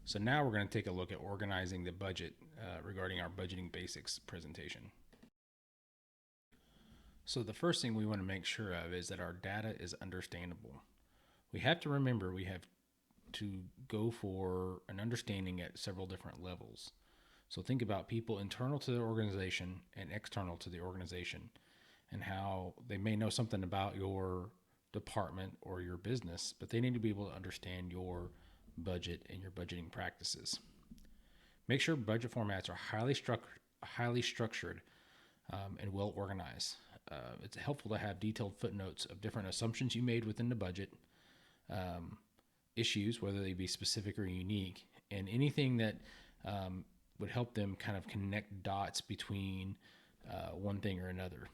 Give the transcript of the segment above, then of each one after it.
So now we're going to take a look at organizing the budget regarding our budgeting basics presentation. So the first thing we want to make sure of is that our data is understandable. We have to remember we have to go for an understanding at several different levels. So think about people internal to the organization and external to the organization and how they may know something about your department or your business, but they need to be able to understand your budget and your budgeting practices. Make sure budget formats are highly structured and well organized. It's helpful to have detailed footnotes of different assumptions you made within the budget, um, issues, whether they be specific or unique, and anything that would help them kind of connect dots between one thing or another.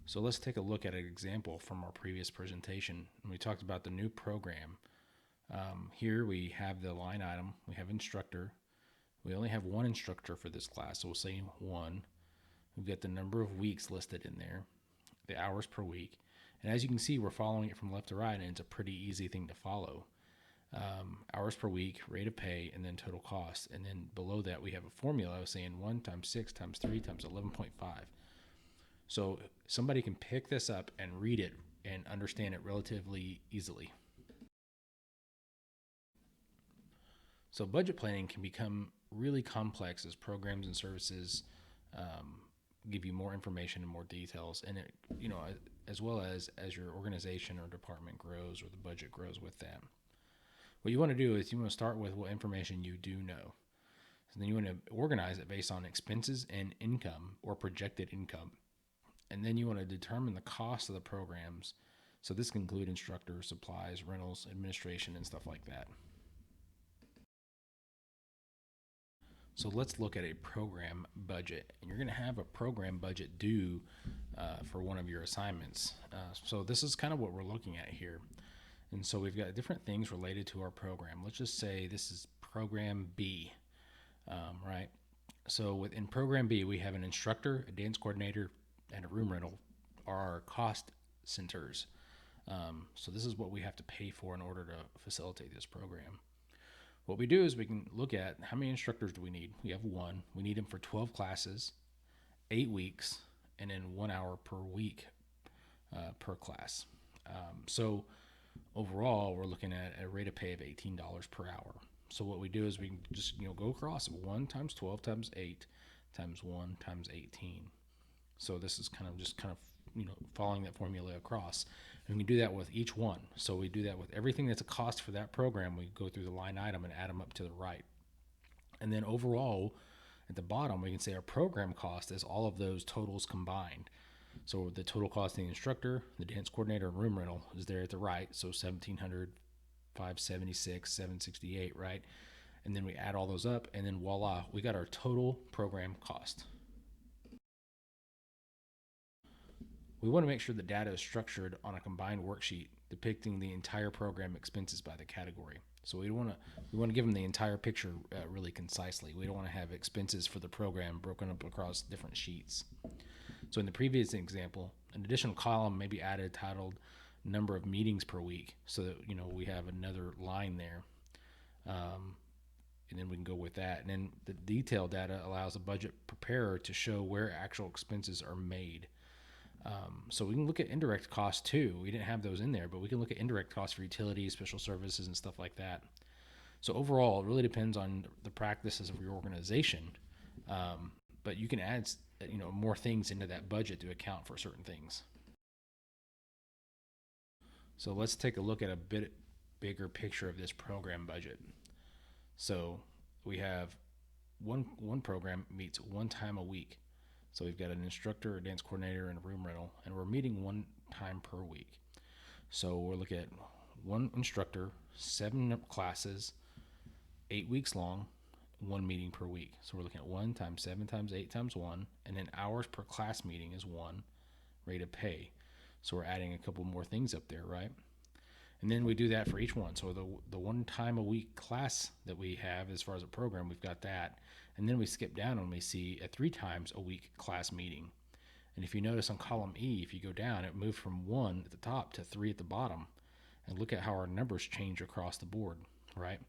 So let's take a look at an example from our previous presentation. We talked about the new program. Here we have the line item, we have instructor. We only have one instructor for this class, so we'll say one. We've got the number of weeks listed in there, the hours per week. And as you can see, we're following it from left to right, and it's a pretty easy thing to follow. Hours per week, rate of pay, and then total cost. And then below that, we have a formula saying 1 times 6 times 3 times 11.5. So somebody can pick this up and read it and understand it relatively easily. So budget planning can become really complex as programs and services give you more information and more details, and it, as well as your organization or department grows or the budget grows with them. What you want to do is you want to start with what information you do know. And then you want to organize it based on expenses and income or projected income. And then you want to determine the cost of the programs. So this can include instructors, supplies, rentals, administration, and stuff like that. So let's look at a program budget. And you're going to have a program budget due for one of your assignments. So this is kind of what we're looking at here. And so we've got different things related to our program. Let's just say this is program B, right? So within program B, we have an instructor, a dance coordinator, and a room rental are our cost centers. So this is what we have to pay for in order to facilitate this program. What we do is we can look at how many instructors do we need. We have one. We need them for 12 classes, 8 weeks, and then 1 hour per week per class. So overall, we're looking at a rate of pay of $18 per hour. So what we do is we can just go across 1 times 12 times 8 times 1 times 18. So this is kind of following that formula across. And we can do that with each one. So we do that with everything that's a cost for that program. We go through the line item and add them up to the right. And then overall, at the bottom, we can say our program cost is all of those totals combined. So the total cost of the instructor, the dance coordinator, and room rental is there at the right. So 1,700, 576, 768, right? And then we add all those up, and then voila, we got our total program cost. We want to make sure the data is structured on a combined worksheet depicting the entire program expenses by the category. So we want to give them the entire picture really concisely. We don't want to have expenses for the program broken up across different sheets. So in the previous example, an additional column may be added titled number of meetings per week, so that we have another line there, and then we can go with that. And then the detailed data allows a budget preparer to show where actual expenses are made. So we can look at indirect costs too. We didn't have those in there, but we can look at indirect costs for utilities, special services, and stuff like that. So overall, it really depends on the practices of your organization. But you can add more things into that budget to account for certain things. So let's take a look at a bit bigger picture of this program budget. So we have one program meets 1 time a week. So we've got an instructor, a dance coordinator, and a room rental, and we're meeting 1 time per week. So we're looking at one instructor, 7 classes, 8 weeks long, 1 meeting per week. So we're looking at 1 times 7 times 8 times 1, and then hours per class meeting is 1, rate of pay. So we're adding a couple more things up there, right? And then we do that for each one. So the 1 time a week class that we have as far as a program, we've got that. And then we skip down and we see a 3 times a week class meeting. And if you notice on column E, if you go down, it moved from 1 at the top to 3 at the bottom. and look at how our numbers change across the board, right?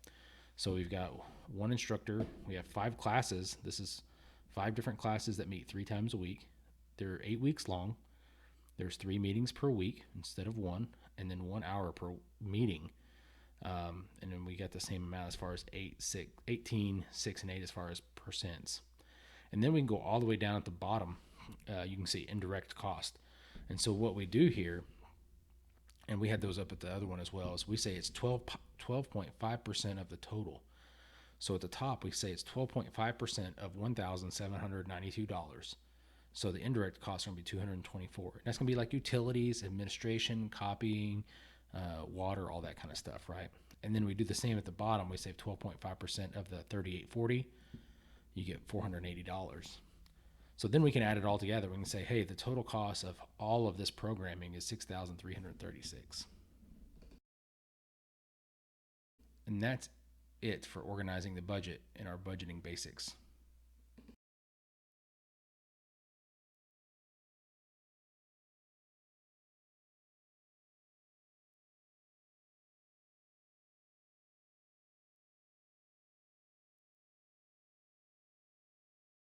So we've got one instructor, we have 5 classes. This is 5 different classes that meet 3 times a week. They're 8 weeks long. There's 3 meetings per week instead of 1, and then 1 hour per meeting. And then we got the same amount as far as 18, 6, and 8 as far as percents. And then we can go all the way down at the bottom. You can see indirect cost. And so what we do here, and we had those up at the other one as well, is we say it's 12.5% of the total. So at the top, we say it's 12.5% of $1,792. So the indirect costs are going to be $224. That's going to be like utilities, administration, copying, water, all that kind of stuff, right? And then we do the same at the bottom. We save 12.5% of the $3,840. You get $480. So then we can add it all together. We can say, hey, the total cost of all of this programming is $6,336. And that's it for organizing the budget in our budgeting basics.